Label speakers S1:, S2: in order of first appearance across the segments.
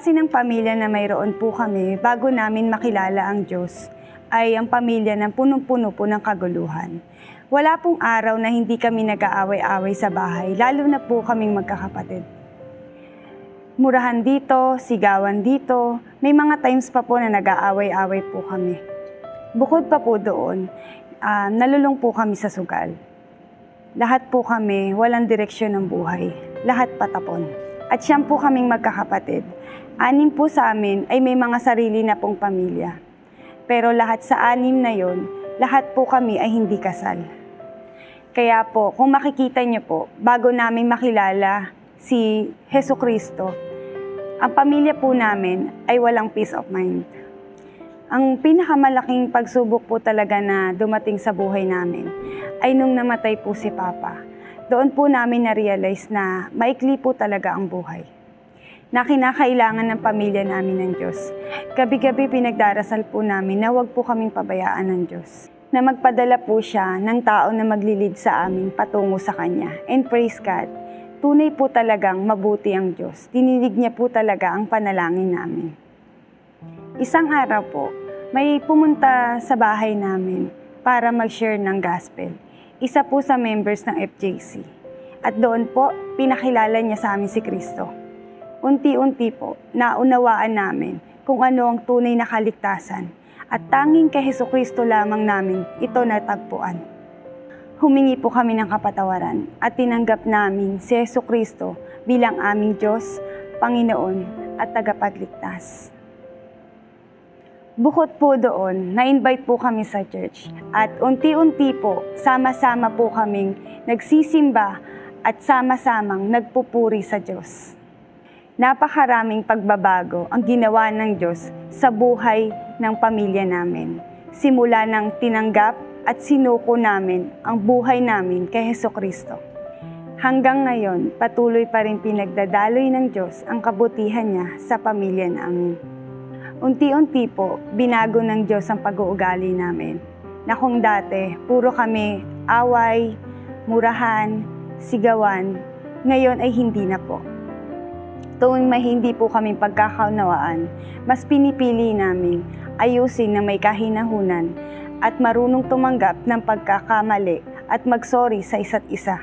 S1: klase ng pamilya na mayroon po kami bago namin makilala ang Diyos ay ang pamilya ng punong-puno po ng kaguluhan. Wala pong araw na hindi kami nag-aaway-away sa bahay, lalo na po kaming magkakapatid. Murahan dito, sigawan dito, may mga times pa po na nag-aaway-away po kami. Bukod pa po doon, nalulung po kami sa sugal. Lahat po kami walang direksyon ng buhay, lahat patapon. At siyam po kaming magkakapatid. 6 po sa amin ay may mga sarili na pong pamilya. Pero lahat sa 6 na yon, lahat po kami ay hindi kasal. Kaya po, kung makikita niyo po, bago namin makilala si Jesucristo, ang pamilya po namin ay walang peace of mind. Ang pinakamalaking pagsubok po talaga na dumating sa buhay namin ay nung namatay po si Papa. Doon po namin na-realize na maikli po talaga ang buhay. Na kinakailangan ng pamilya namin ng Diyos. Gabi-gabi pinagdarasal po namin na huwag po kaming pabayaan ng Diyos. Na magpadala po siya ng tao na maglilid sa amin patungo sa Kanya. And praise God, tunay po talagang mabuti ang Diyos. Dininig niya po talaga ang panalangin namin. Isang araw po, may pumunta sa bahay namin para mag-share ng gospel. Isa po sa members ng FJC. At doon po, pinakilala niya sa amin si Kristo. Unti-unti po, naunawaan namin kung ano ang tunay na kaligtasan. At tanging kay Jesucristo lamang namin ito natagpuan. Humingi po kami ng kapatawaran at tinanggap namin si Jesucristo bilang aming Diyos, Panginoon at tagapagligtas. Bukod po doon, na-invite po kami sa church at unti-unti po, sama-sama po kaming nagsisimba at sama-samang nagpupuri sa Diyos. Napakaraming pagbabago ang ginawa ng Diyos sa buhay ng pamilya namin. Simula ng tinanggap at sinuko namin ang buhay namin kay Jesucristo. Hanggang ngayon, patuloy pa rin pinagdadaloy ng Diyos ang kabutihan niya sa pamilya namin. Unti-unti po, binago ng Diyos ang pag-uugali namin. Na kung dati, puro kami away, murahan, sigawan, ngayon ay hindi na po. Tuwing may hindi po kaming pagkakaunawaan, mas pinipili namin ayusin na may kahinahunan at marunong tumanggap ng pagkakamali at magsorry sa isa't isa.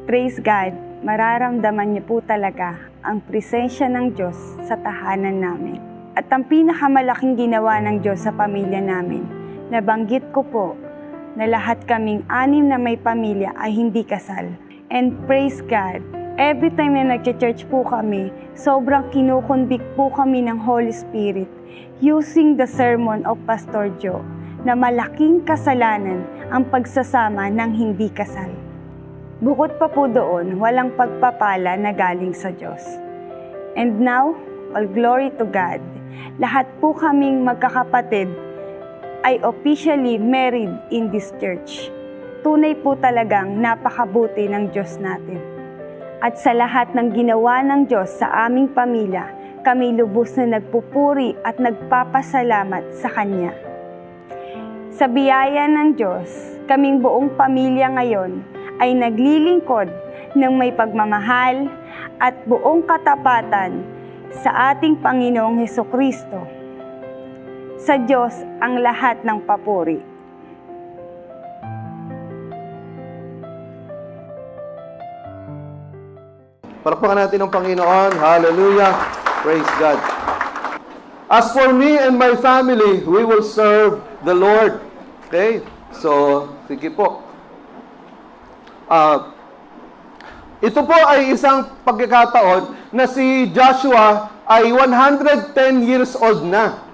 S1: Praise God, mararamdaman niyo po talaga ang presensya ng Diyos sa tahanan namin. At ang pinakamalaking ginawa ng Diyos sa pamilya namin, nabanggit ko po na lahat kaming 6 na may pamilya ay hindi kasal. And praise God, every time na nag-church po kami, sobrang kinukonvict po kami ng Holy Spirit using the sermon of Pastor Joe na malaking kasalanan ang pagsasama ng hindi kasal. Bukod pa po doon, walang pagpapala na galing sa Diyos. And now, all glory to God. Lahat po kaming magkakapatid ay officially married in this church. Tunay po talagang napakabuti ng Diyos natin. At sa lahat ng ginawa ng Diyos sa aming pamilya, kami lubos na nagpupuri at nagpapasalamat sa Kanya. Sa biyaya ng Diyos, kaming buong pamilya ngayon ay naglilingkod ng may pagmamahal at buong katapatan sa ating Panginoong Hesukristo. Sa Diyos ang lahat ng papuri.
S2: Palakpakan natin ang Panginoon. Hallelujah. Praise God. As for me and my family, we will serve the Lord. Okay? So, sige po. Ito po ay isang pagkakataon na si Joshua ay 110 years old na.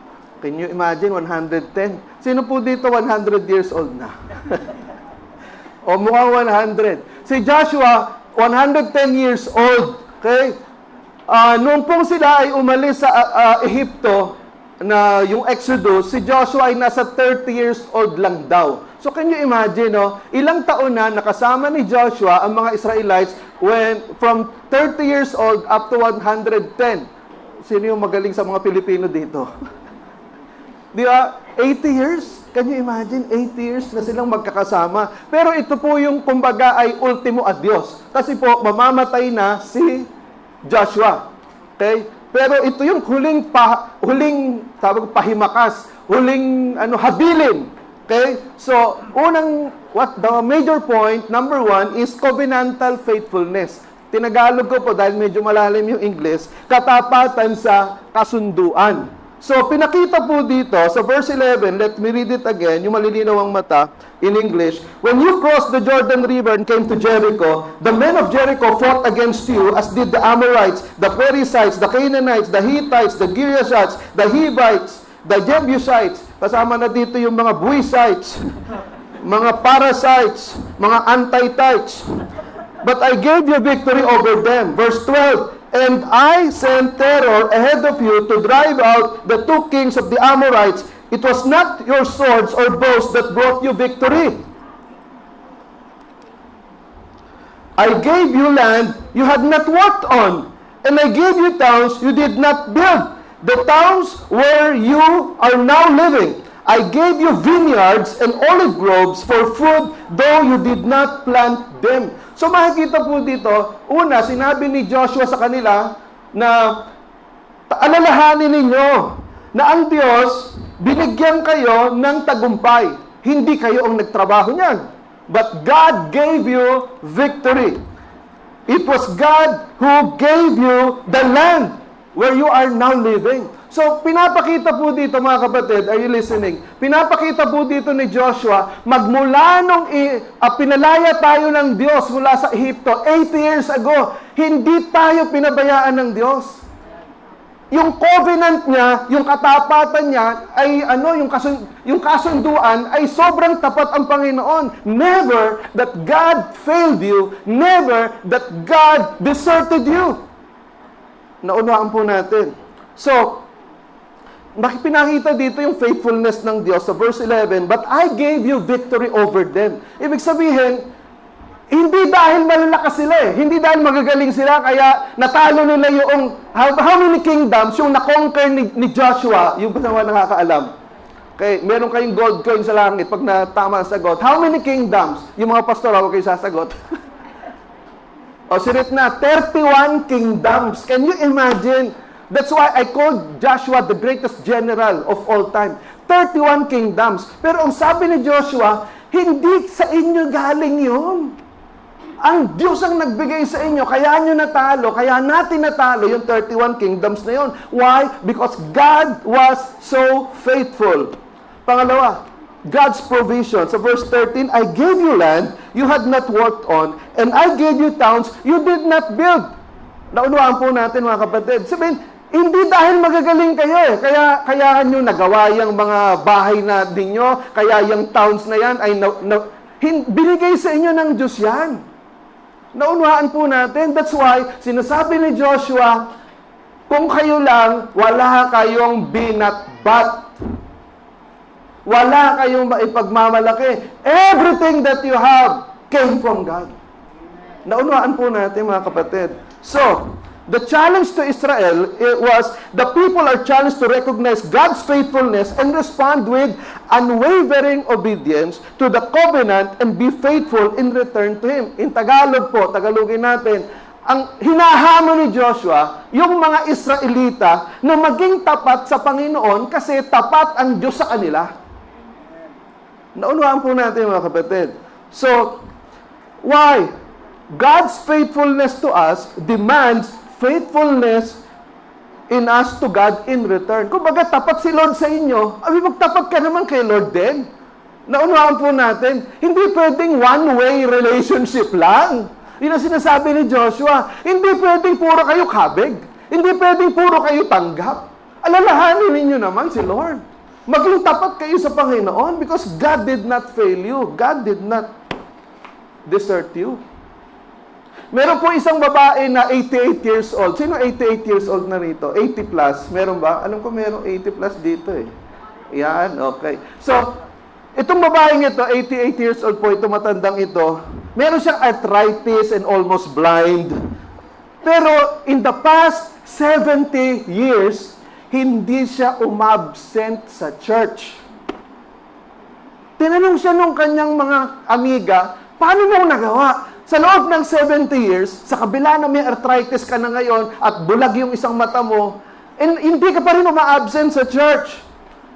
S2: Can you imagine 110? Sino po dito 100 years old na? O mukhang 100. Si Joshua, 110 years old. Okay? Noong pong sila ay umalis sa Ehipto, na yung Exodus, si Joshua ay nasa 30 years old lang daw. So can you imagine, no? Ilang taon na nakasama ni Joshua ang mga Israelites when from 30 years old up to 110. Sino yung magaling sa mga Pilipino dito? Di ba? 80 years? Can you imagine? 80 years na silang magkakasama. Pero ito po yung kumbaga ay ultimo adios. Kasi po, mamamatay na si Joshua. Okay? Pero ito yung huling tawag ko, pahimakas, huling habilin. Okay? So, the major point, number 1, is covenantal faithfulness. Tinagalog ko po dahil medyo malalim yung English, katapatan sa kasunduan. So, pinakita po dito, sa verse 11, let me read it again, yung malilinaw ang mata, in English. When you crossed the Jordan River and came to Jericho, the men of Jericho fought against you, as did the Amorites, the Perizzites, the Canaanites, the Hittites, the Girgashites, the Hivites, the Jebusites. Kasama na dito yung mga Buisites, mga Parasites, mga Antitites. But I gave you victory over them. Verse 12, and I sent terror ahead of you to drive out the 2 kings of the Amorites. It was not your swords or bows that brought you victory. I gave you land you had not worked on, and I gave you towns you did not build, the towns where you are now living. I gave you vineyards and olive groves for food, though you did not plant them. So makikita po dito, una, sinabi ni Joshua sa kanila na alalahanin ninyo na ang Diyos, binigyan kayo ng tagumpay. Hindi kayo ang nagtrabaho niyan. But God gave you victory. It was God who gave you the land where you are now living. So, pinapakita po dito mga kapatid, are you listening? Pinapakita po dito ni Joshua, magmula nung pinalaya tayo ng Diyos mula sa Ehipto, 80 years ago, hindi tayo pinabayaan ng Diyos. Yung covenant niya, yung katapatan niya, ay yung kasunduan ay sobrang tapat ang Panginoon. Never that God failed you, never that God deserted you. Naunawaan po natin. So, pinakita dito yung faithfulness ng Diyos sa verse 11, but I gave you victory over them. Ibig sabihin, hindi dahil malalakas sila hindi dahil magagaling sila, kaya natalo nila yung, how many kingdoms yung na-conquer ni Joshua, yung naman nakakaalam. Okay, meron kayong gold coin sa langit pag natama ang sagot. How many kingdoms? Yung mga pastor, huwag kayo sasagot. O, sirit na, 31 kingdoms. Can you imagine? That's why I called Joshua the greatest general of all time. 31 kingdoms. Pero ang sabi ni Joshua, hindi sa inyo galing yun. Ang Diyos ang nagbigay sa inyo, kaya nyo natalo, kaya natin natalo yung 31 kingdoms na yun. Why? Because God was so faithful. Pangalawa, God's provision. Sa verse 13, I gave you land you had not worked on, and I gave you towns you did not build. Naunawaan po natin mga kapatid. Sabihin, hindi dahil magagaling kayo kaya nyo nagawa yung mga bahay na ninyo, kaya yung towns na yan ay binigay sa inyo ng Diyos yan. Naunawaan po natin. That's why, sinasabi ni Joshua, kung kayo lang, wala kayong binatbat. Wala kayong maipagmamalaki. Everything that you have came from God. Naunawaan po natin mga kapatid. So, the challenge to Israel was the people are challenged to recognize God's faithfulness and respond with unwavering obedience to the covenant and be faithful in return to Him. In Tagalog po, Tagalogin natin, ang hinahamon ni Joshua, yung mga Israelita na maging tapat sa Panginoon kasi tapat ang Diyos sa kanila. Naunawaan po natin mga kapatid. So, why? God's faithfulness to us demands faithfulness in us to God in return. Kung baga tapat si Lord sa inyo, magtapat ka naman kay Lord din. Naunawaan po natin, hindi pwedeng one-way relationship lang. Yun ang sinasabi ni Joshua. Hindi pwedeng puro kayo kabig. Hindi pwedeng puro kayo tanggap. Alalahanin ninyo naman si Lord. Maging tapat kayo sa Panginoon because God did not fail you. God did not desert you. Meron po isang babae na 88 years old. Sino 88 years old na rito? 80 plus. Meron ba? Alam ko meron 80 plus dito eh. Yan, okay. So, itong babaeng ito, 88 years old po, itong matandang ito, meron siyang arthritis and almost blind. Pero in the past 70 years, hindi siya umabsent sa church. Tinanong siya nung kanyang mga amiga, paano mo nagawa? Sa loob ng 70 years, sa kabila na may arthritis ka na ngayon at bulag yung isang mata mo, And hindi ka pa rin uma-absent sa church.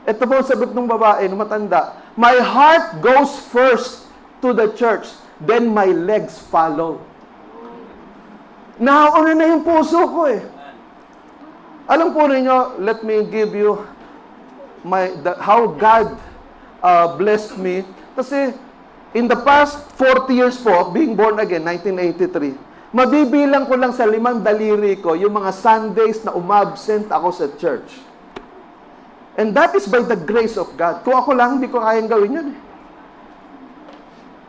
S2: Ito po ang sagot ng babae, ng matanda. My heart goes first to the church, then my legs follow. Nauna na yung puso ko eh. Alam po ninyo, let me give you how God blessed me. Kasi in the past 40 years po, being born again, 1983, mabibilang ko lang sa 5 daliri ko yung mga Sundays na umabsent ako sa church. And that is by the grace of God. Kung ako lang, hindi ko kayang gawin yun eh.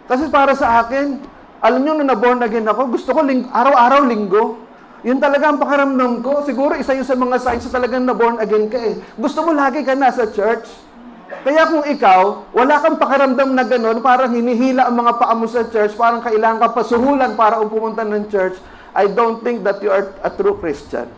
S2: Kasi para sa akin, alam nyo, na born again ako, gusto ko araw-araw linggo. Yun talaga ang pakiramdam ko. Siguro isa yun sa mga signs na talagang na born again ka eh. Gusto mo lagi ka nasa church. Kaya kung ikaw, wala kang pakiramdam na gano'n, parang hinihila ang mga paa mo sa church, parang kailangan ka pasuhulan para pumunta ng church, I don't think that you are a true Christian.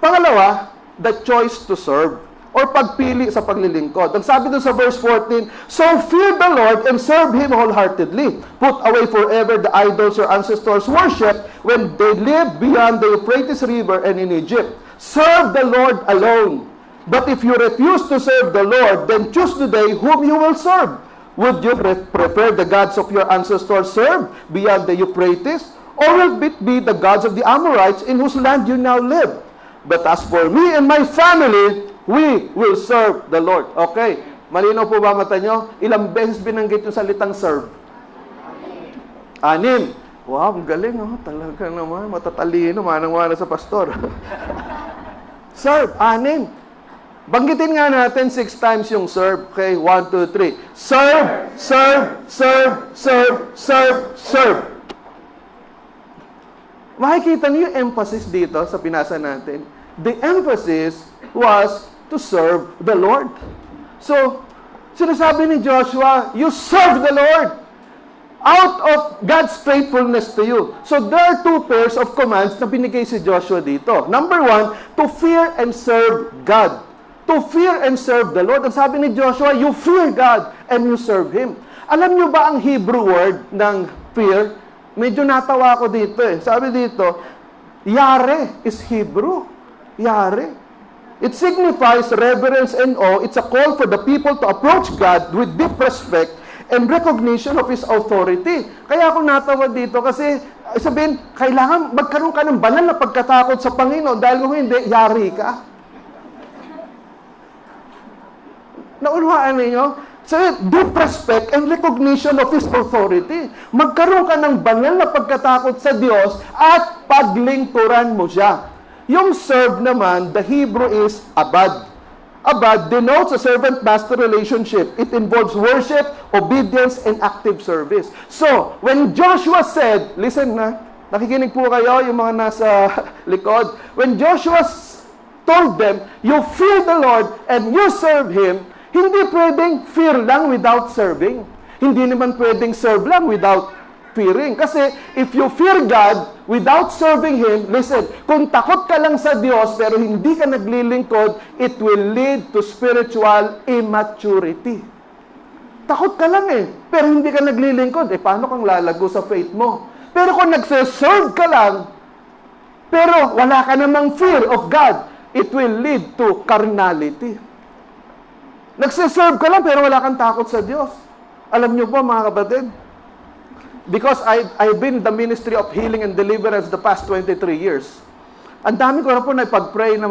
S2: Pangalawa, the choice to serve or pagpili sa paglilingkod. Ang sabi doon sa verse 14, so fear the Lord and serve Him wholeheartedly. Put away forever the idols your ancestors worshipped when they lived beyond the Euphrates River and in Egypt. Serve the Lord alone. But if you refuse to serve the Lord, then choose today whom you will serve. Would you prefer the gods of your ancestors served beyond the Euphrates? Or will it be the gods of the Amorites in whose land you now live? But as for me and my family, we will serve the Lord. Okay. Malinaw po ba mata nyo? Ilang beses binanggit yung salitang serve? 6. Wow, ang galing. Oh. Talaga naman. Matatalino. Manang-mana sa pastor. Serve. 6. Banggitin nga natin 6 times yung serve. Okay, 1, 2, 3. Serve, serve, serve, serve, serve, serve. Makikita niyo yung emphasis dito sa pinasa natin. The emphasis was to serve the Lord. So, sinasabi ni Joshua, you serve the Lord out of God's faithfulness to you. So, there are 2 pairs of commands na binigay si Joshua dito. Number 1, to fear and serve God. To fear and serve the Lord. Ang sabi ni Joshua, you fear God and you serve Him. Alam niyo ba ang Hebrew word ng fear? Medyo natawa ako dito eh. Sabi dito, yare is Hebrew. Yare. It signifies reverence and awe. It's a call for the people to approach God with deep respect and recognition of His authority. Kaya ako natawa dito kasi sabihin, kailangan magkaroon ka ng banal na pagkatakot sa Panginoon dahil kung hindi, yari ka. Naunawaan ninyo? So, deep respect and recognition of His authority. Magkaroon ka ng banal na pagkatakot sa Diyos at paglingkuran mo siya. Yung serve naman, the Hebrew is abad. Abad denotes a servant-master relationship. It involves worship, obedience, and active service. So, when Joshua said, listen na, nakikinig po kayo, yung mga nasa likod. When Joshua told them, you fear the Lord and you serve Him, hindi pwedeng fear lang without serving. Hindi naman pwedeng serve lang without fearing. Kasi if you fear God without serving Him, listen, kung takot ka lang sa Diyos pero hindi ka naglilingkod, it will lead to spiritual immaturity. Takot ka lang eh, pero hindi ka naglilingkod, paano kang lalago sa faith mo? Pero kung nagse-serve ka lang, pero wala ka namang fear of God, it will lead to carnality. Nagsiserve ka lang pero wala kang takot sa Diyos. Alam niyo po mga kapatid, because I've been in the ministry of healing and deliverance the past 23 years. Ang dami ko na po na ipag-pray ng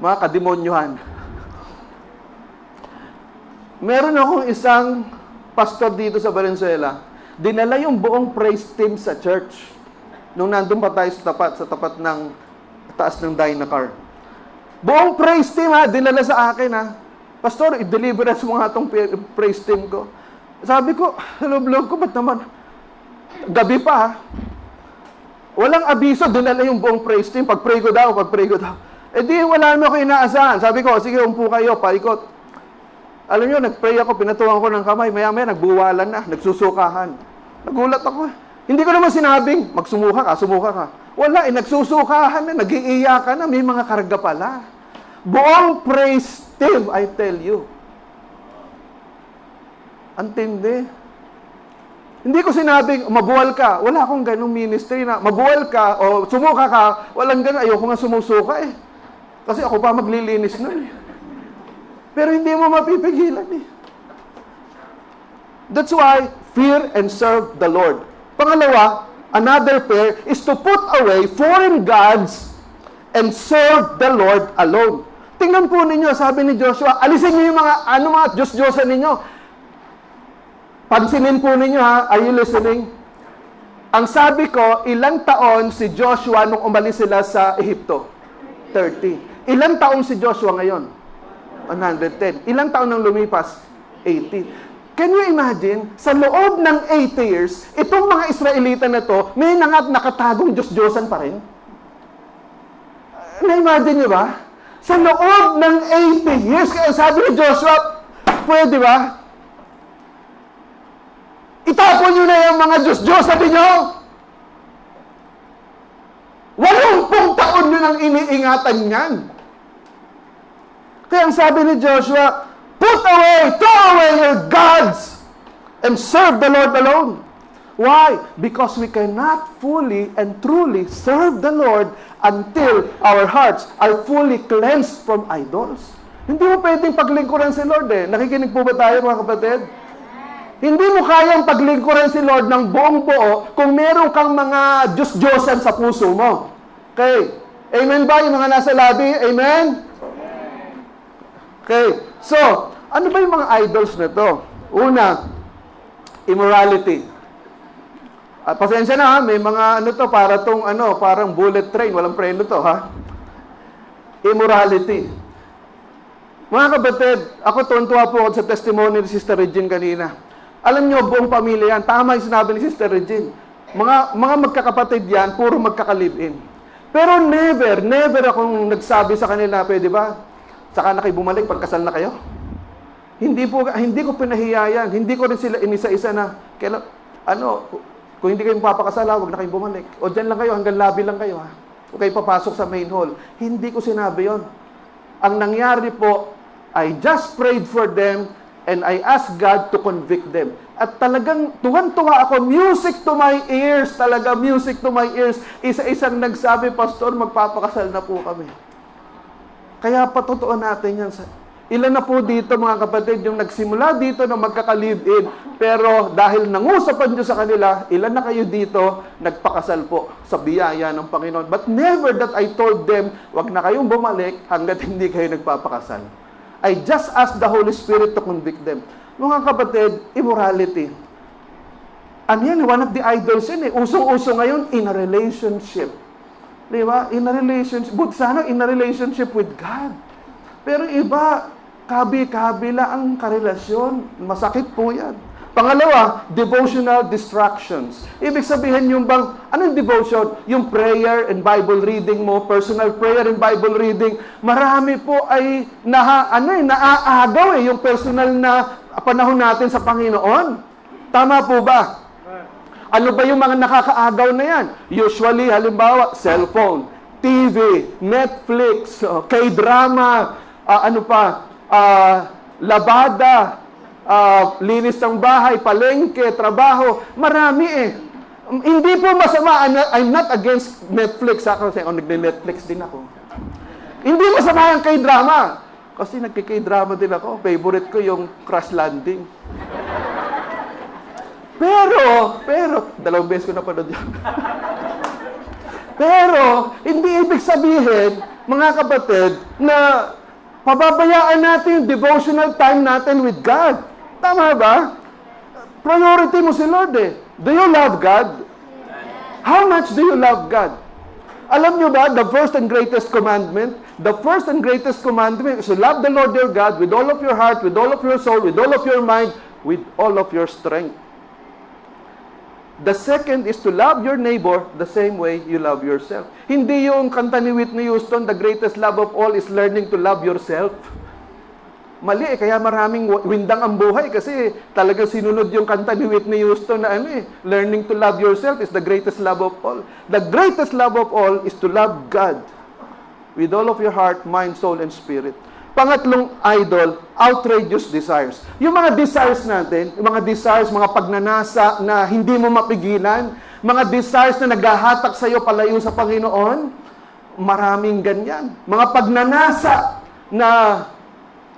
S2: mga kademonyuhan. Meron akong isang pastor dito sa Valenzuela, dinala yung buong praise team sa church. Nung nandun pa tayo sa tapat ng taas ng Dynacar. Buong praise team dinala sa akin Pastor, i-deliverance mo nga itong praise team ko. Sabi ko, loob-loob ko, ba't naman? Gabi pa Walang abiso, dinala yung buong praise team. Pag-pray ko daw. Di, wala naman ako inaasahan. Sabi ko, sige, umpo kayo, paikot. Alam nyo, nag-pray ako, pinatuwang ko ng kamay. Maya-maya, nagbuwalan na, nagsusukahan. Nagulat ako. Hindi ko naman sinabing, sumuka ka. Wala, nagsusukahan na, nag-iiyakan na, may mga karga pala. Buong praise team, I tell you. Antindi. Hindi ko sinabing, mabuwal ka. Wala akong ganong ministry na, mabuwal ka, o sumuka ka, walang ganon. Ayoko nga sumusuka Kasi ako pa maglilinis nun. Pero hindi mo mapipigilan eh. That's why, fear and serve the Lord. Pangalawa, another prayer is to put away foreign gods and serve the Lord alone. Tingnan po ninyo, sabi ni Joshua, alisin niyo yung mga Diyos-Diyosan ninyo. Pansinin po ninyo ha, are you listening? Ang sabi ko, ilang taon si Joshua nung umalis sila sa Ehipto? 30. Ilang taon si Joshua ngayon? 110. Ilang taon nang lumipas? 80. Can you imagine, sa loob ng 80 years, itong mga Israelita na to, may nakatagong Diyos-Diyosan pa rin? Na-imagine nyo ba? Sa loob ng 80 years, kaya sabi ni Joshua, pwede ba? Itapon nyo na yung mga Diyos-Diyosan ninyo! 80 taon nyo nang iniingatan yan. Kaya ang sabi ni Joshua, throw away your gods, and serve the Lord alone. Why? Because we cannot fully and truly serve the Lord until our hearts are fully cleansed from idols. Hindi mo pwedeng paglingkuran si Lord eh. Nakikinig po ba tayo mga kapatid? Hindi mo kayang paglingkuran si Lord ng buong buo kung meron kang mga Diyos-Diyosan sa puso mo. Okay. Amen ba yung mga nasa lobby? Amen? Okay. So, ano ba yung mga idols na to? Una, immorality. At pasensya na ha, may mga parang bullet train, walang preno to ha. Immorality. Mga kapatid, ako tuwan-tuwa po ako sa testimony ni Sister Regine kanina. Alam nyo, buong pamilya yan. Tama yung sinabi ni Sister Regine. Mga magkakapatid yan, puro magkakalib-in. Pero never akong nagsabi sa kanila, pwede ba? Saka na kayo bumalik, pagkasal na kayo? Hindi ko pinahiyayan. Hindi ko rin sila inisa-isa na, kung hindi kayo papakasala, huwag na kayong bumalik. O dyan lang kayo, hanggang lobby lang kayo ha. Huwag kayo papasok sa main hall. Hindi ko sinabi yon. Ang nangyari po, I just prayed for them and I asked God to convict them. At talagang tuwan-tuwa ako, music to my ears, talaga music to my ears. Isa-isang nagsabi, Pastor, magpapakasal na po kami. Kaya patotoo natin yan. Ilan na po dito mga kapatid, yung nagsimula dito na magkaka-live-in, pero dahil nangusapan Diyos sa kanila, ilan na kayo dito, nagpakasal po sa biyaya ng Panginoon. But never that I told them, wag na kayong bumalik hanggat hindi kayo nagpapakasal. I just asked the Holy Spirit to convict them. Mga kapatid, immorality. Ano yan? One of the idols yan eh. Usong-uso ngayon, in a relationship. Di ba? In a relationship. Good sana, in a relationship with God. Pero iba, kabi-kabila ang karelasyon. Masakit po yan. Pangalawa, devotional distractions. Ibig sabihin yung anong devotion? Yung prayer and Bible reading mo, personal prayer and Bible reading. Marami po ay naaagaw yung personal na panahon natin sa Panginoon. Tama po ba? Ano ba yung mga nakakaagaw na yan? Usually, halimbawa, cellphone, TV, Netflix, K-drama, labada, linis ng bahay, palengke, trabaho, marami eh. Hindi po masama, I'm not against Netflix, kasi nagne-Netflix din ako. Hindi masama yung K-drama. Kasi nagki-K-drama din ako. Favorite ko yung Crash Landing. Pero, 2 beses ko napanood yun. Pero, hindi ibig sabihin, mga kapatid, na pababayaan natin yung devotional time natin with God. Tama ba? Priority mo si Lord eh. Do you love God? How much do you love God? Alam nyo ba, the first and greatest commandment is to love the Lord your God with all of your heart, with all of your soul, with all of your mind, with all of your strength. The second is to love your neighbor the same way you love yourself. Hindi yung kanta ni Whitney Houston, the greatest love of all is learning to love yourself. Mali eh, kaya maraming windang ang buhay kasi talagang sinunod yung kanta ni Whitney Houston na learning to love yourself is the greatest love of all. The greatest love of all is to love God with all of your heart, mind, soul, and spirit. Pangatlong idol, outrageous desires. Yung mga desires natin, yung mga desires, mga pagnanasa na hindi mo mapigilan, mga desires na naghahatak sa iyo palayo sa Panginoon, maraming ganyan. Mga pagnanasa na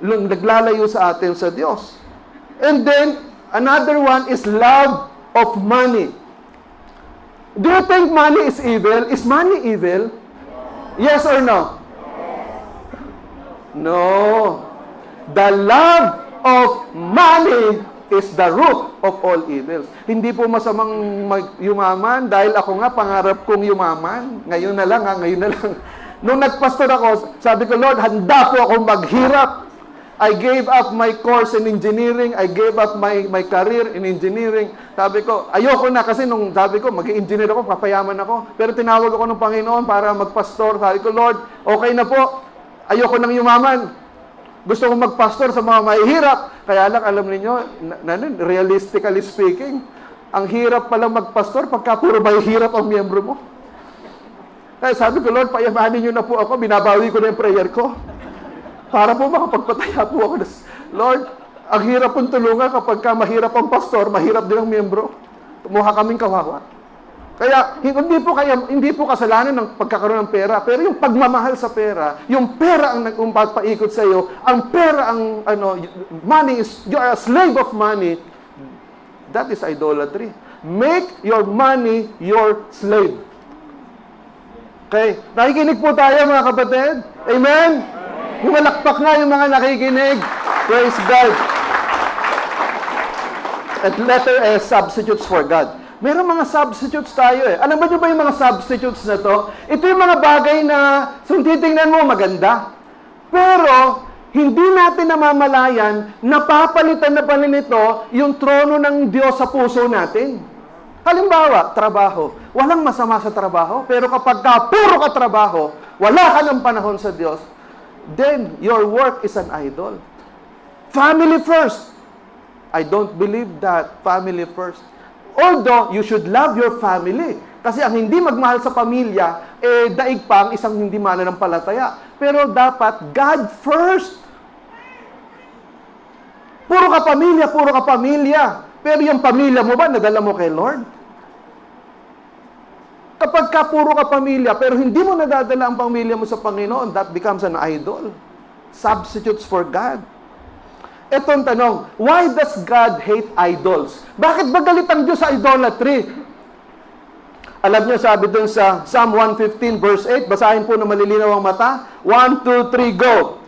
S2: naglalayo sa atin sa Diyos. And then, another one is love of money. Do you think money is evil? Is money evil? Yes or no? No. The love of money is the root of all evils. Hindi po masamang yumaman dahil ako nga pangarap kong yumaman. Ngayon na lang. Nung nagpastor ako, sabi ko, Lord, handa po akong maghirap. I gave up my course in engineering. I gave up my career in engineering. Sabi ko, ayoko na kasi nung sabi ko, mag-engineer ako, papayaman ako. Pero tinawag ako ng Panginoon para magpastor. Sabi ko, Lord, okay na po. Ayoko nang yumaman. Gusto kong magpastor sa mga mahihirap. Kaya lang, alam niyo, realistically speaking, ang hirap palang magpastor pagka puro mahihirap ang miyembro mo. Kaya sabi ko, Lord, payamanin niyo na po ako. Binabawi ko na yung prayer ko. Para po makapagpataya po ako. Lord, ang hirap pong tulungan kapag mahirap ang pastor, mahirap din ang miyembro. Tumuha kaming kawawa. Kaya, hindi po kasalanan ng pagkakaroon ng pera, pero yung pagmamahal sa pera, yung pera ang nagpaikot sa iyo, ang pera ang, money is, you are a slave of money, that is idolatry. Make your money your slave. Okay? Nakikinig po tayo, mga kapatid? Amen? Humalakpak nga yung mga nakikinig. Praise God. At letter S, substitutes for God. Meron mga substitutes tayo eh. Alam ba nyo ba yung mga substitutes na to? Ito yung mga bagay na kung titingnan mo maganda. Pero, hindi natin namamalayan, napapalitan na pala nito yung trono ng Diyos sa puso natin. Halimbawa, trabaho. Walang masama sa trabaho, pero kapag puro ka trabaho, wala ka ng panahon sa Diyos, then your work is an idol. Family first. I don't believe that. Family first. Although, you should love your family. Kasi ang hindi magmahal sa pamilya, daig pa ang isang hindi mananampalataya. Pero dapat, God first. Puro ka pamilya. Pero yung pamilya mo ba, nadala mo kay Lord? Kapag puro ka pamilya, pero hindi mo nadadala ang pamilya mo sa Panginoon, that becomes an idol. Substitutes for God. Etong tanong, why does God hate idols? Bakit ba galit ang Diyos sa idolatry? Alam niyo, sabi dun sa Psalm 115 verse 8, basahin po na malilinaw ang mata. 1, 2, 3, go!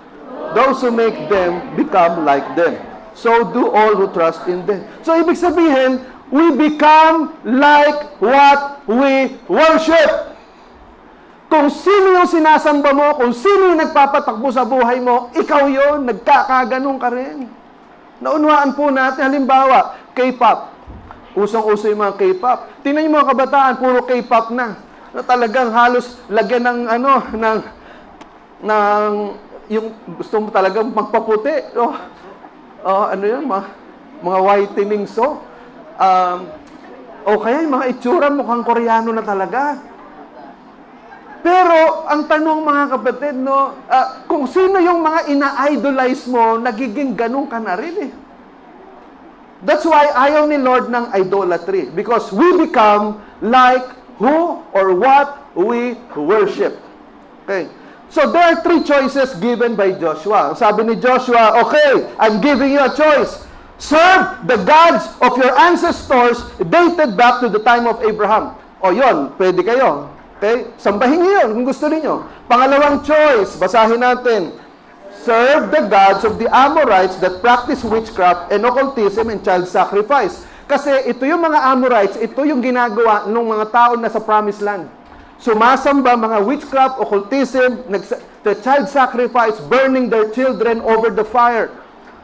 S2: Those who make them become like them. So do all who trust in them. So, ibig sabihin, we become like what we worship. Kung sino yung sinasamba mo, kung sino yung nagpapatakbo sa buhay mo, ikaw yon, nagkakaganong ka rin. Naunawaan po natin, halimbawa, K-pop. Usong-uso yung mga K-pop. Tingnan yung mga kabataan, puro K-pop na. Na talagang halos lagyan ng yung gusto mo talagang magpaputi. Ano yun, mga whitening so. O kaya yung mga itsura mukhang Koreano na talaga. Pero, ang tanong mga kapatid, kung sino yung mga ina-idolize mo, nagiging ganun ka na rin eh. That's why ayaw ni Lord ng idolatry. Because we become like who or what we worship. Okay. So, there are 3 choices given by Joshua. Sabi ni Joshua, okay, I'm giving you a choice. Serve the gods of your ancestors dated back to the time of Abraham. O yun, pwede kayo. Okay? Sambahin niyo yun kung gusto niyo. Pangalawang choice, basahin natin. Serve the gods of the Amorites that practice witchcraft and occultism and child sacrifice. Kasi ito yung mga Amorites, ito yung ginagawa ng mga tao na sa Promised Land. Sumasamba mga witchcraft, occultism, the child sacrifice, burning their children over the fire.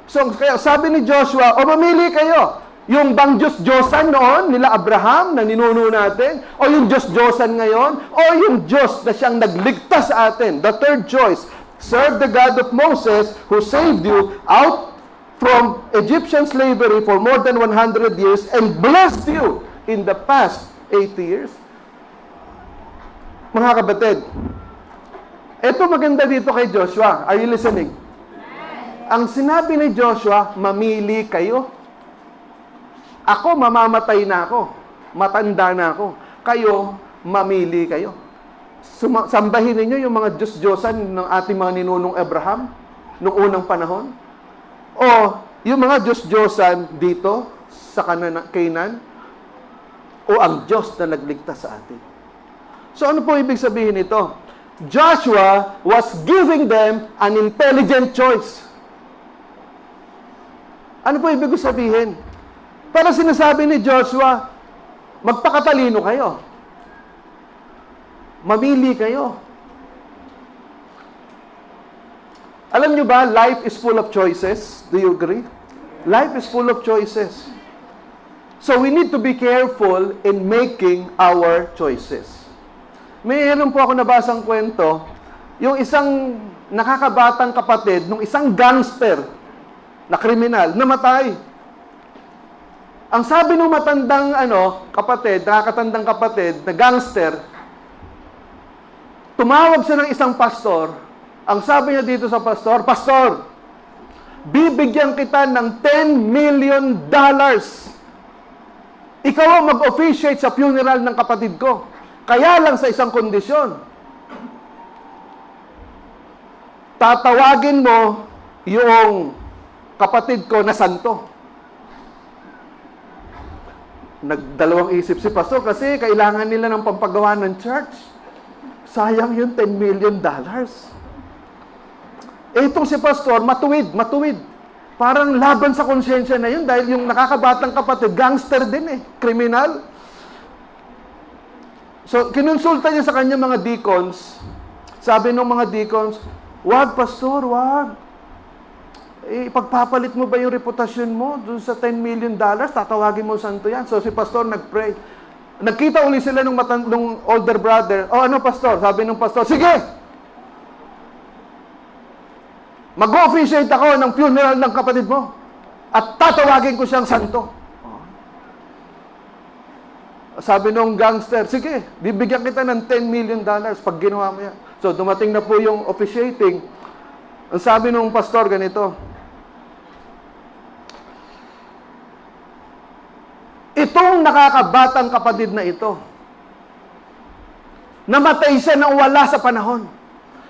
S2: So, kaya sabi ni Joshua, mamili kayo. Yung bang Diyos-Diyosan noon, nila Abraham, na ninuno natin, o yung Diyos-Diyosan ngayon, o yung Diyos na siyang nagligtas sa atin. The third choice, serve the God of Moses who saved you out from Egyptian slavery for more than 100 years and blessed you in the past 80 years. Mga kapatid, ito maganda dito kay Joshua. Are you listening? Ang sinabi ni Joshua, mamili kayo. Ako, mamamatay na ako. Matanda na ako. Kayo, mamili kayo. Sambahin ninyo yung mga Diyos-Diyosan ng ating mga ninunong Abraham noong unang panahon? O yung mga Diyos-Diyosan dito sa Canaan? O ang Diyos na nagligtas sa atin? So ano po ibig sabihin nito? Joshua was giving them an intelligent choice. Ano po ibig sabihin? Para sinasabi ni Joshua, magpakatalino kayo. Mamili kayo. Alam nyo ba, life is full of choices. Do you agree? Life is full of choices. So we need to be careful in making our choices. Mayroon po ako nabasang kwento, yung isang nakakabatang kapatid ng isang gangster na kriminal, namatay. Ang sabi ng matandang nakakatandang kapatid na gangster, tumawag siya ng isang pastor. Ang sabi niya dito sa pastor, Pastor, bibigyan kita ng $10 million. Ikaw ang mag-officiate sa funeral ng kapatid ko. Kaya lang sa isang kondisyon. Tatawagin mo yung kapatid ko na santo. Nagdalawang isip si pastor kasi kailangan nila ng pampagawa ng church. Sayang yung $10 million. Itong si pastor, matuwid. Parang laban sa konsyensya na yun dahil yung nakakabatang kapatid, gangster din kriminal. So, kinonsulta niya sa kanya mga deacons. Sabi ng mga deacons, wag pastor, wag. Pagpapalit mo ba yung reputasyon mo dun sa $10 million? Tatawagin mo santo yan. So, si pastor nag-pray. Nagkita uli sila nung older brother. Ano pastor? Sabi ng pastor, sige! Mag-officiate ako ng funeral ng kapatid mo at tatawagin ko siyang santo. Sabi nung gangster, sige, bibigyan kita ng $10 million pag ginawa mo yan. So, dumating na po yung officiating. Ang sabi nung pastor, ganito, itong nakakabatang kapatid na ito, namatay siya nang wala sa panahon.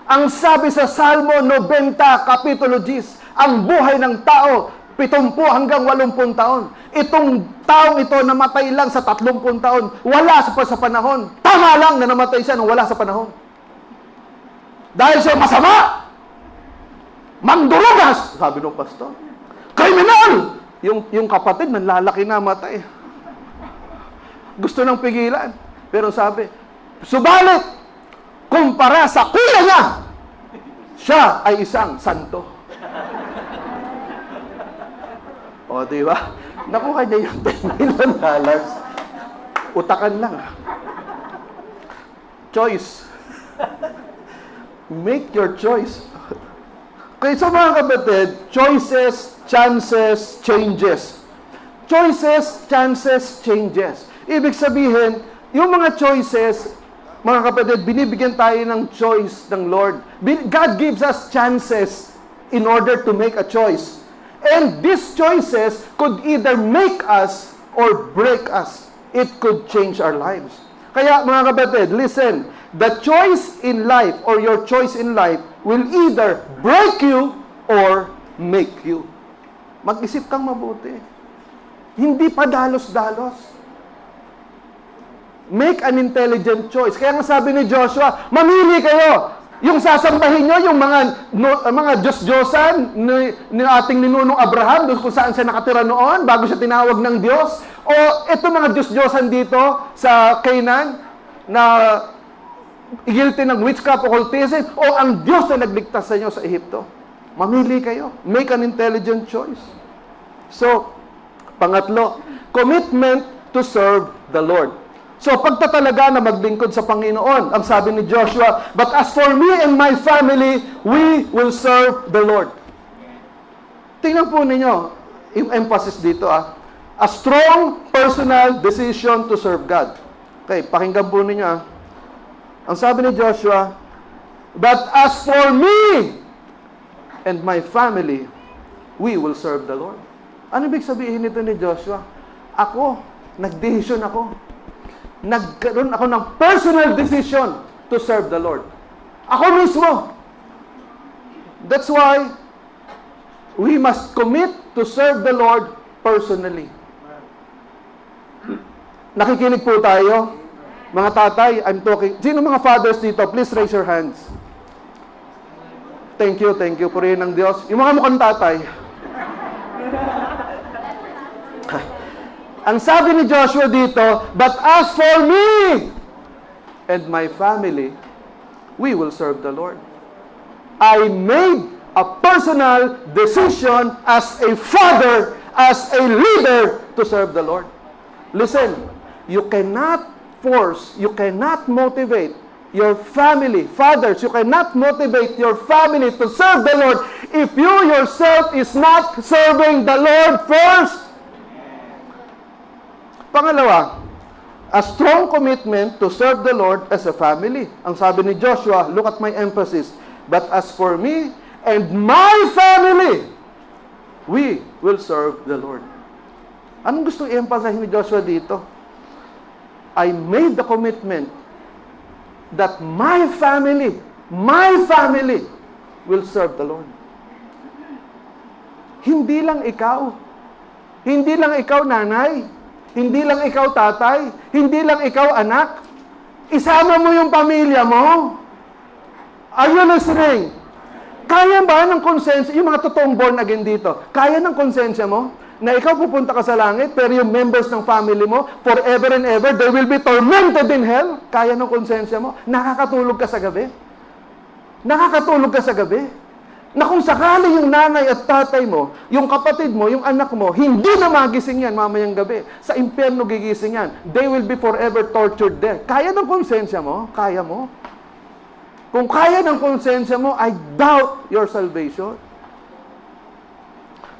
S2: Ang sabi sa Salmo 90, Kapitulo 10, ang buhay ng tao, 70 hanggang 80 taon. Itong taong ito namatay lang sa 30 taon. Wala sa panahon. Tama lang na namatay siya nang wala sa panahon. Dahil siya masama. Mandurugas, sabi ng pastor. Kriminal! Yung kapatid, nanlalaki na matay. Gusto nang pigilan. Pero sabi, subalit, kumpara sa kuya niya, siya ay isang santo. O, di ba? Nakuha niya yung $10 million. Utakan lang. Choice. Make your choice. Kaya sa mga kapatid, choices, chances, changes. Choices, chances, changes. Ibig sabihin, yung mga choices, mga kapatid, binibigyan tayo ng choice ng Lord. God gives us chances in order to make a choice. And these choices could either make us or break us. It could change our lives. Kaya mga kapatid, listen, the choice in life or your choice in life will either break you or make you. Mag-isip kang mabuti. Hindi pa dalos-dalos. Make an intelligent choice. Kaya nga sabi ni Joshua, mamili kayo. Yung sasambahin nyo, yung mga Diyos-Diyosan ni ating ninunong Abraham, doon kung saan siya nakatira noon, bago siya tinawag ng Diyos. O ito mga Diyos-Diyosan dito sa Canaan, na guilty ng witchcraft, occultism, o ang Diyos na nagligtas sa inyo sa Ehipto. Mamili kayo. Make an intelligent choice. So, pangatlo, commitment to serve the Lord. So, pagtatalaga na maglingkod sa Panginoon, ang sabi ni Joshua, but as for me and my family, we will serve the Lord. Tingnan po ninyo, yung emphasis dito a strong personal decision to serve God. Okay, pakinggan po ninyo Ang sabi ni Joshua, but as for me and my family, we will serve the Lord. Ano ibig sabihin nito ni Joshua? Nagdesisyon ako. Nagkaroon ako ng personal decision to serve the Lord. Ako mismo. That's why we must commit to serve the Lord personally. Nakikinig po tayo? Mga tatay, I'm talking. Sino mga fathers dito? Please raise your hands. Thank you. Purihin ng Diyos. Yung mga mukhang tatay. Ang sabi ni Joshua dito, but as for me and my family, we will serve the Lord. I made a personal decision as a father, as a leader to serve the Lord. Listen, you cannot force, you cannot motivate your family, fathers, you cannot motivate your family to serve the Lord if you yourself is not serving the Lord first. Pangalawa, a strong commitment to serve the Lord as a family. Ang sabi ni Joshua, look at my emphasis, but as for me and my family, we will serve the Lord. Anong gusto i-emphasize ni Joshua dito? I made the commitment that my family will serve the Lord. Hindi lang ikaw nanay, hindi lang ikaw tatay, hindi lang ikaw anak, isama mo yung pamilya mo. Are you listening? Kaya ba ng konsensya, yung mga totoong born again dito, kaya ng konsensya mo, na ikaw pupunta ka sa langit, pero yung members ng family mo, forever and ever, they will be tormented in hell? Kaya ng konsensya mo? Nakakatulog ka sa gabi? Na kung sakali yung nanay at tatay mo, yung kapatid mo, yung anak mo, hindi na magising yan mamayang gabi. Sa impyerno gigising yan. They will be forever tortured there. Kaya ng konsensya mo? Kaya mo? Kung kaya ng konsensya mo, I doubt your salvation.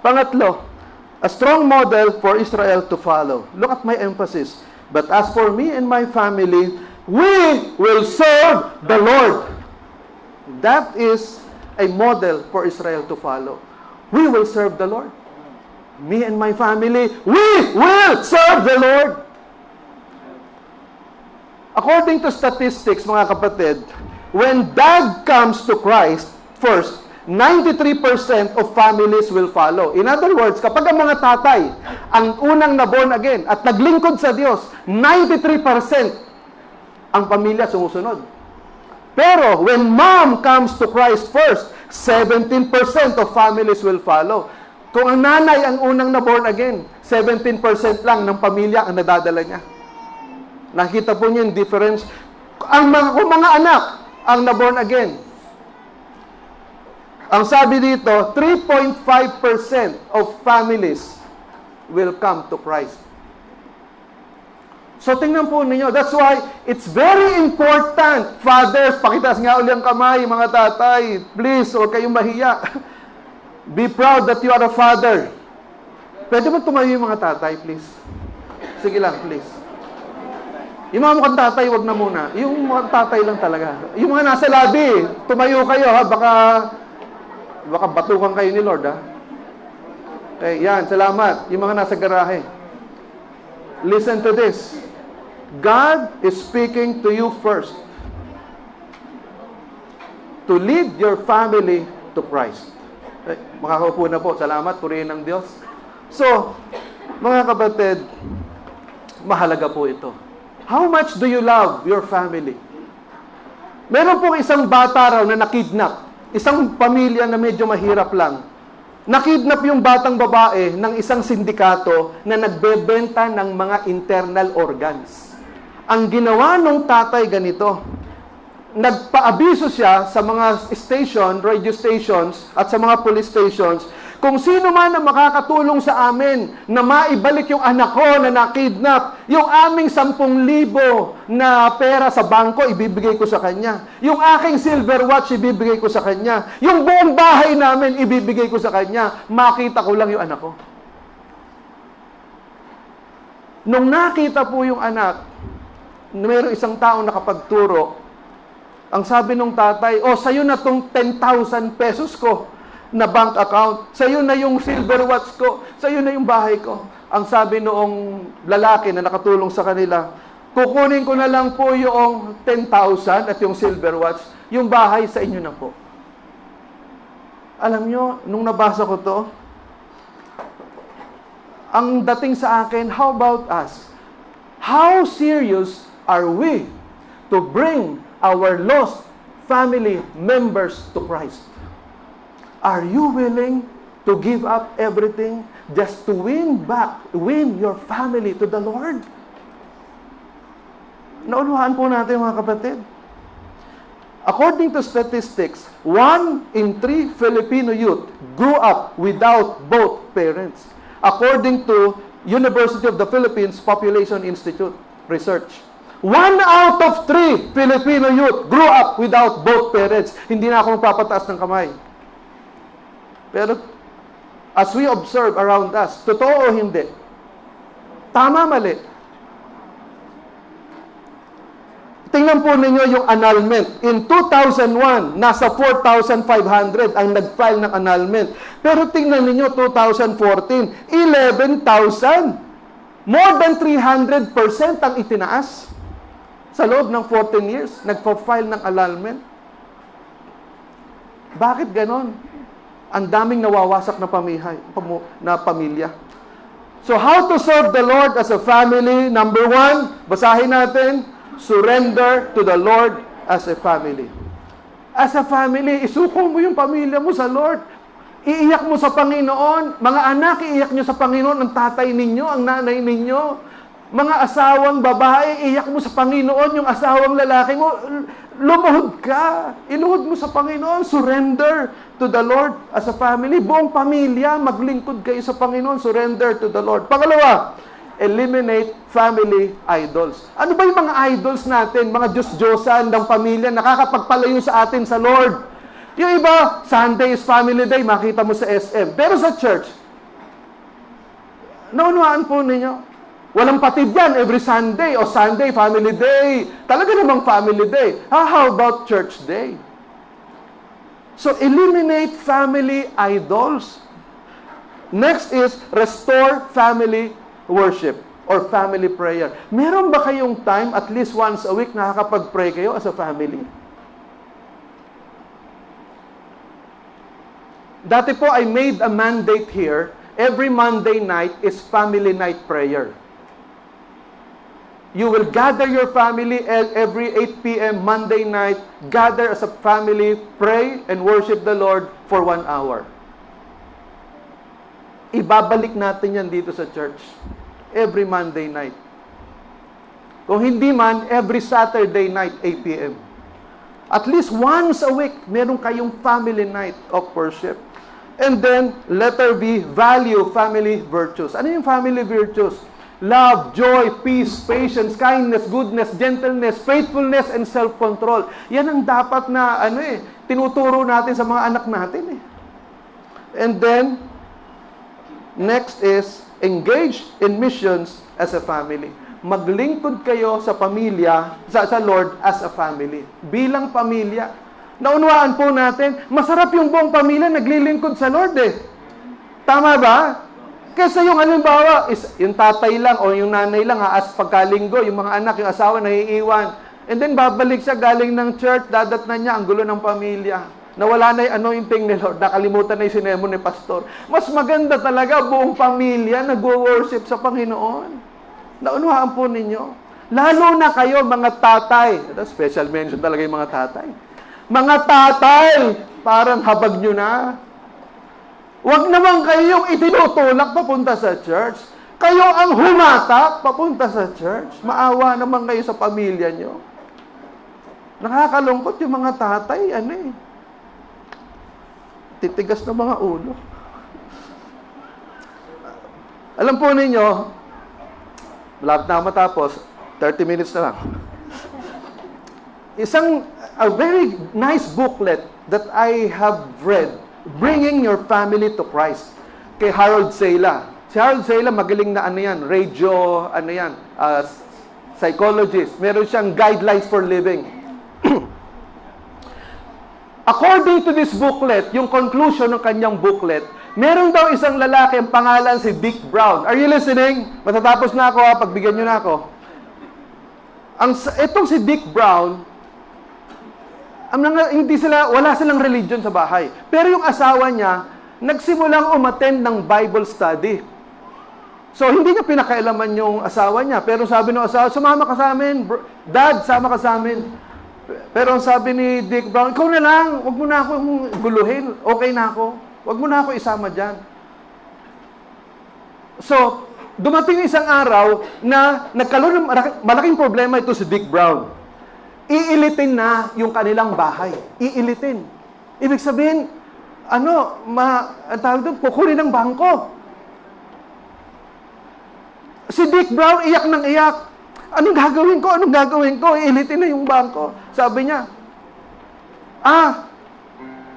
S2: Pangatlo, a strong model for Israel to follow. Look at my emphasis. But as for me and my family, we will serve the Lord. That is a model for Israel to follow. We will serve the Lord. Me and my family, we will serve the Lord. According to statistics, mga kapatid, when dad comes to Christ first, 93% of families will follow. In other words, kapag ang mga tatay, ang unang na-born again at naglingkod sa Diyos, 93% ang pamilya sumusunod. Pero when mom comes to Christ first, 17% of families will follow. Kung ang nanay ang unang na-born again, 17% lang ng pamilya ang nadadala niya. Nakita po niyo yung difference. Kung mga anak ang na-born again, ang sabi dito, 3.5% of families will come to Christ. So tingnan po ninyo, that's why it's very important. Fathers, pakitaas nga uli ang kamay, mga tatay. Please, huwag kayong mahiya. Be proud that you are a father. Pwede ba tumayo yung mga tatay, please? Sige lang, please. Yung mga mukhang tatay, wag na muna. Yung mga tatay lang talaga. Yung mga nasa labi, tumayo kayo, ha? Baka batukan kayo ni Lord, ha? Okay, yan, salamat. Yung mga nasa garahe. Listen to this. God is speaking to you first. To lead your family to Christ. Okay, makakaupo na po. Salamat, purihin ng Diyos. So, mga kapatid, mahalaga po ito. How much do you love your family? Meron pong isang bata raw na nakidnap. Isang pamilya na medyo mahirap lang. Nakidnap yung batang babae ng isang sindikato na nagbebenta ng mga internal organs. Ang ginawa nung tatay ganito, nagpaabiso siya sa mga station, radio stations, at sa mga police stations, kung sino man ang makakatulong sa amin na maibalik yung anak ko na nakidnap, yung aming 10,000 na pera sa bangko, ibibigay ko sa kanya. Yung aking silver watch, ibibigay ko sa kanya. Yung buong bahay namin, ibibigay ko sa kanya. Makita ko lang yung anak ko. Nung nakita po yung anak, mayroong isang taong nakapagturo, ang sabi nung tatay, sa'yo na tong 10,000 pesos ko na bank account. Sa'yo na yung silver watch ko. Sa'yo na yung bahay ko. Ang sabi noong lalaki na nakatulong sa kanila, kukunin ko na lang po yung 10,000 at yung silver watch, yung bahay sa inyo na po. Alam nyo, nung nabasa ko to, ang dating sa akin, how about us? How serious are we to bring our lost family members to Christ? Are you willing to give up everything just to win your family to the Lord? Naunawaan po natin mga kapatid. According to statistics, 1 in 3 Filipino youth grew up without both parents. According to University of the Philippines Population Institute research. 1 out of 3 Filipino youth grew up without both parents. Hindi na ako magpapataas ng kamay. Pero as we observe around us, totoo o hindi? Tama, mali? Tingnan po ninyo yung annulment. In 2001, nasa 4,500 ang nag-file ng annulment. Pero tingnan ninyo, 2014, 11,000. More than 300% ang itinaas. Sa loob ng 14 years, nagpa-file ng annulment. Bakit ganon? Ang daming nawawasak na pamilya. So how to serve the Lord as a family? Number 1, basahin natin, surrender to the Lord as a family. As a family, isuko mo yung pamilya mo sa Lord. Iiyak mo sa Panginoon. Mga anak, iiyak nyo sa Panginoon ang tatay ninyo, ang nanay ninyo. Mga asawang babae, iiyak mo sa Panginoon yung asawang lalaki mo. Lumuhod ka. Iluhod mo sa Panginoon. Surrender to the Lord as a family. Buong pamilya, maglingkod kayo sa Panginoon. Surrender to the Lord. Pangalawa, eliminate family idols. Ano ba yung mga idols natin? Mga Diyos-Diyosan ng pamilya, nakakapagpalayo sa atin sa Lord. Yung iba, Sunday is family day, makita mo sa SM. Pero sa church, naunawaan po ninyo, walang patid yan every Sunday o Sunday, family day. Talaga namang family day. How about church day? So, eliminate family idols. Next is restore family worship or family prayer. Meron ba kayong time at least once a week nakakapag-pray kayo as a family? Dati po I made a mandate here, every Monday night is family night prayer. You will gather your family every 8 p.m. Monday night, gather as a family, pray and worship the Lord for 1 hour. Ibabalik natin yan dito sa church. Every Monday night. Kung hindi man, every Saturday night, 8 p.m. At least once a week, meron kayong family night of worship. And then, letter B, value family virtues. Ano yung family virtues? Love, joy, peace, patience, kindness, goodness, gentleness, faithfulness, and self-control. Yan ang dapat na, tinuturo natin sa mga anak natin. And then, next is, engage in missions as a family. Maglingkod kayo sa pamilya, sa Lord as a family. Bilang pamilya. Naunawaan po natin, masarap yung buong pamilya naglilingkod sa Lord Tama ba? Kesa yung halimbawa, yung tatay lang o yung nanay lang as pagkalinggo, yung mga anak, yung asawa naiiwan. And then babalik siya galing ng church, dadat na niya ang gulo ng pamilya. Nawala na yung anointing ni Lord, nakalimutan na yung sinemon ni Pastor. Mas maganda talaga buong pamilya nag-worship sa Panginoon. Naunawaan po ninyo. Lalo na kayo mga tatay. Special mention talaga yung mga tatay. Mga tatay, parang habag nyo na. Huwag naman kayong itinutulak papunta sa church. Kayo ang humatak papunta sa church. Maawa naman kayo sa pamilya nyo. Nakakalungkot yung mga tatay, titigas na mga ulo. Alam po ninyo, malapit na matapos, 30 minutes na lang. A very nice booklet that I have read, Bringing Your Family to Christ, kay Harold Sela. Si Harold Sela, magaling na psychologist. Meron siyang guidelines for living. According to this booklet, yung conclusion ng kanyang booklet, meron daw isang lalaki, ang pangalan si Dick Brown. Are you listening? Matatapos na ako pagbigyan nyo na ako. Itong si Dick Brown, wala silang religion sa bahay. Pero yung asawa niya, nagsimulang umattend ng Bible study. So, hindi niya pinakailaman yung asawa niya. Pero sabi ng asawa, sumama ka sa amin. Dad, sama ka sa amin. Pero ang sabi ni Dick Brown, ikaw na lang, wag mo na ako guluhin. Okay na ako. Wag mo na ako isama dyan. So, dumating isang araw na nagkaroon ng malaking problema ito si Dick Brown. Iilitin na yung kanilang bahay. Iilitin. Ibig sabihin, ang tawag doon, kukunin ng bangko. Si Dick Brown, iyak ng iyak. Anong gagawin ko? Anong gagawin ko? Iilitin na yung bangko. Sabi niya,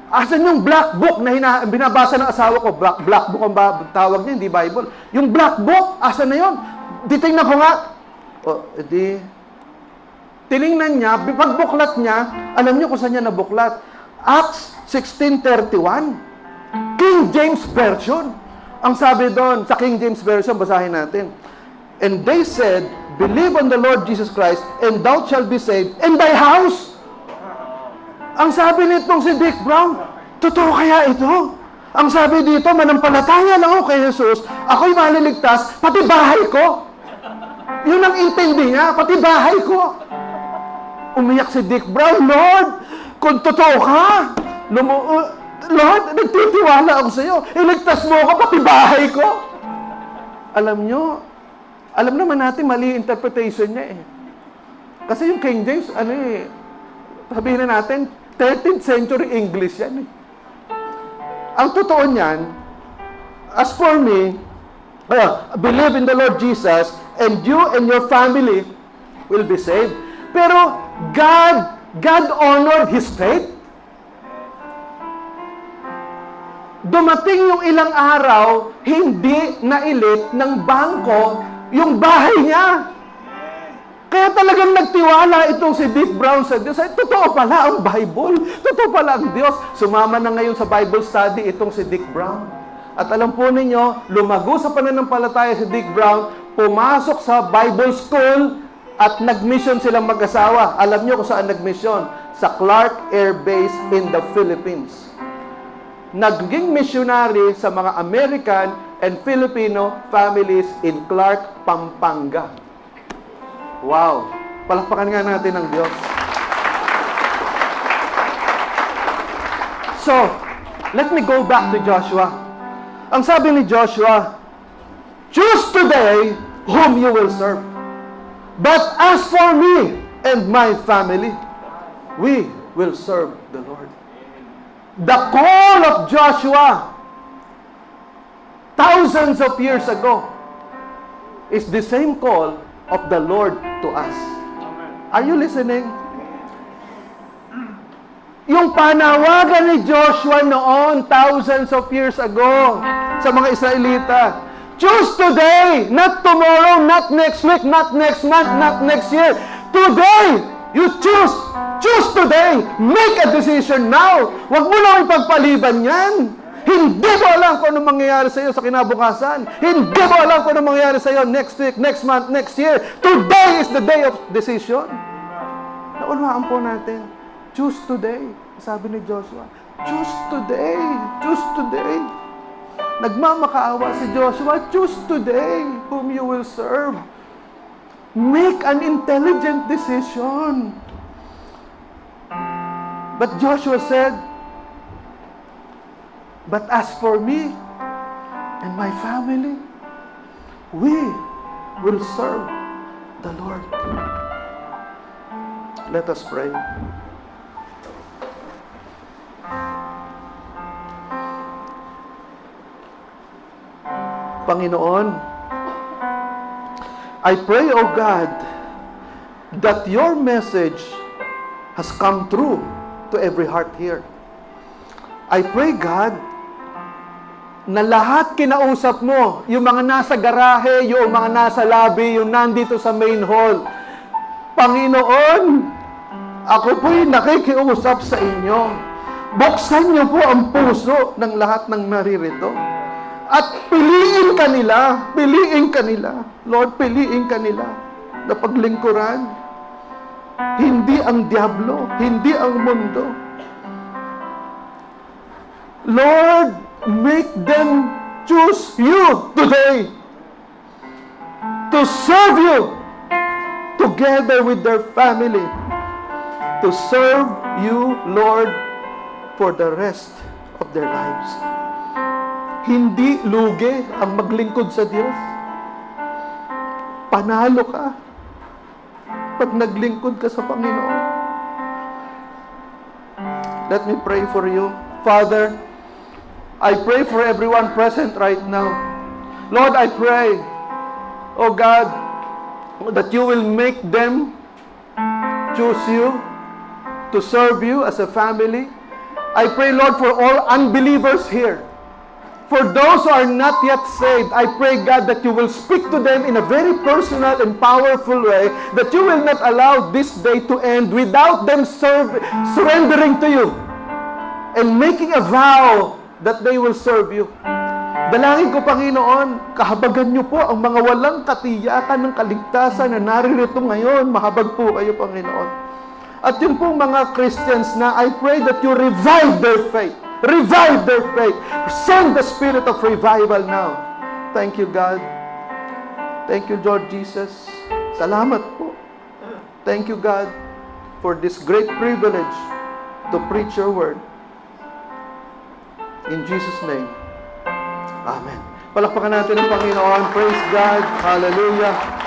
S2: asan yung black book na binabasa ng asawa ko? Black book ang tawag niya, hindi Bible. Yung black book, asan na yun? Titingnan ko nga. Tiningnan niya, pagbuklat niya, alam niyo kung saan niya nabuklat? Acts 16:31. King James Version. Ang sabi doon, sa King James Version, basahin natin. And they said, believe on the Lord Jesus Christ, and thou shalt be saved, and thy house. Ang sabi nitong si Dick Brown, totoo kaya ito? Ang sabi dito, manampalataya lang ako kay Jesus, ako'y maliligtas, pati bahay ko. Yun ang intindi niya, pati bahay ko. Umiyak si Dick Brown, Lord, kung totoo ka, Lord, nagtitiwala ako sa iyo, iligtas mo ako, pati bahay ko. Alam naman natin, mali interpretation niya eh. Kasi yung King James, sabihin na natin, 13th century English yan eh. Ang totoo niyan, as for me, believe in the Lord Jesus, and you and your family will be saved. Pero God honored His faith. Dumating yung ilang araw, hindi nailit ng bangko yung bahay niya. Kaya talagang nagtiwala itong si Dick Brown sa Diyos. Ay, totoo pala ang Bible. Totoo pala ang Diyos. Sumama na ngayon sa Bible study itong si Dick Brown. At alam po ninyo, lumago sa pananampalataya si Dick Brown, pumasok sa Bible school, at nag-mission silang mag-asawa. Alam niyo kung saan nag-mission? Sa Clark Air Base in the Philippines. Naging missionary sa mga American and Filipino families in Clark, Pampanga. Wow! Palakpakan nga natin ang Diyos. So, let me go back to Joshua. Ang sabi ni Joshua, choose today whom you will serve. But as for me and my family, we will serve the Lord. The call of Joshua, thousands of years ago, is the same call of the Lord to us. Are you listening? Yung panawagan ni Joshua noon, thousands of years ago, sa mga Israelita, choose today, not tomorrow, not next week, not next month, not next year. Today, you choose. Choose today. Make a decision now. Huwag mo lang ipagpaliban yan. Hindi mo alam kung ano mangyayari sa iyo sa kinabukasan. Hindi mo alam kung ano mangyayari sa iyo next week, next month, next year. Today is the day of decision. Naunawaan po natin. Choose today. Sabi ni Joshua, choose today. Choose today. Nagmamakaawa si Joshua, choose today whom you will serve. Make an intelligent decision. But Joshua said, but as for me and my family, we will serve the Lord. Let us pray. Panginoon, I pray, O God, that your message has come through to every heart here. I pray, God, na lahat kinausap mo, yung mga nasa garahe, yung mga nasa lobby, yung nandito sa main hall. Panginoon, ako po'y nakikiusap sa inyo. Buksan niyo po ang puso ng lahat ng naririto. At piliin kanila, Lord, piliin kanila na paglingkuran. Hindi ang diablo, hindi ang mundo. Lord, make them choose you today to serve you together with their family, to serve you, Lord, for the rest of their lives. Hindi lugi ang maglingkod sa Diyos. Panalo ka pag naglingkod ka sa Panginoon. Let me pray for you. Father, I pray for everyone present right now. Lord, I pray, oh God, that you will make them choose you to serve you as a family. I pray, Lord, for all unbelievers here. For those who are not yet saved, I pray, God, that you will speak to them in a very personal and powerful way, that you will not allow this day to end without them surrendering to you and making a vow that they will serve you. Dalangin ko, Panginoon, kahabagan niyo po ang mga walang katiyakan ng kaligtasan na naririto ngayon. Mahabag po kayo, Panginoon. At yung pong mga Christians na, I pray that you revive their faith. Revive their faith. Send the spirit of revival now. Thank you, God. Thank you, Lord Jesus. Salamat po. Thank you, God, for this great privilege to preach your word. In Jesus' name. Amen. Palakpakan natin ang Panginoon. Praise God. Hallelujah.